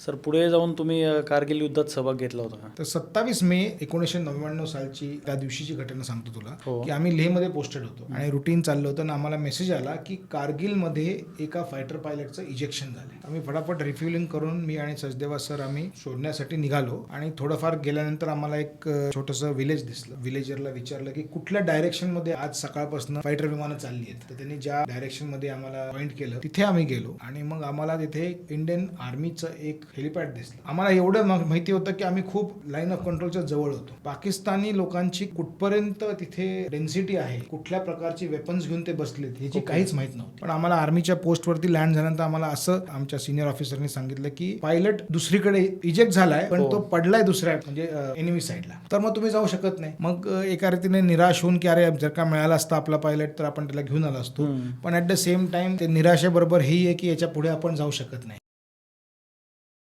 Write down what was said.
Sir पुढे जाऊन तुम्ही कारगिल युद्धात सहभाग घेतला होता का? तर 27 मे 1999 सालची त्या दिवशीची घटना सांगतो तुला हो. की आम्ही लेहमध्ये पोस्टेड होतो आणि रुटीन चाललं होतं आणि आम्हाला मेसेज आला की कारगिलमध्ये एका फायटर पायलटचं इजेक्शन झालं. आम्ही फटाफट रिफ्युलिंग करून मी आणि सचदेवा सर आम्ही शोधण्यासाठी निघालो आणि थोडंफार गेल्यानंतर आम्हाला एक छोटंसं विलेज दिसलं. विलेजरला विचारलं की कुठल्या डायरेक्शन मध्ये आज सकाळपासून फायटर विमानं चालली आहेत. तर त्यांनी ज्या डायरेक्शन मध्ये आम्हाला पॉईंट केलं तिथे आम्ही गेलो आणि मग आम्हाला तिथे इंडियन आर्मीचं एक हेलिपॅड दिसलं. आम्हाला एवढं माहिती होतं की आम्ही खूप लाईन ऑफ कंट्रोलच्या जवळ होतो. पाकिस्तानी लोकांची कुठपर्यंत तिथे डेन्सिटी आहे, कुठल्या प्रकारची वेपन्स घेऊन ते बसलेत ह्याची काहीच माहित नव्हतं. पण आम्हाला आर्मीच्या पोस्टवरती लँड झाल्यानंतर आम्हाला असं आमच्या सिनियर ऑफिसरनी सांगितलं की पायलट दुसरीकडे इजेक्ट झालाय पण तो पडलाय दुसऱ्या म्हणजे एनिमी साईडला, तर मग तुम्ही जाऊ शकत नाही. मग एका रीतीने निराश होऊन की अरे जर का मिळाला असता आपला पायलट तर आपण त्याला घेऊन आलो असतो. पण ऍट द सेम टाइम ते निराशेबरोबर हेही आहे की याच्या पुढे आपण जाऊ शकत नाही.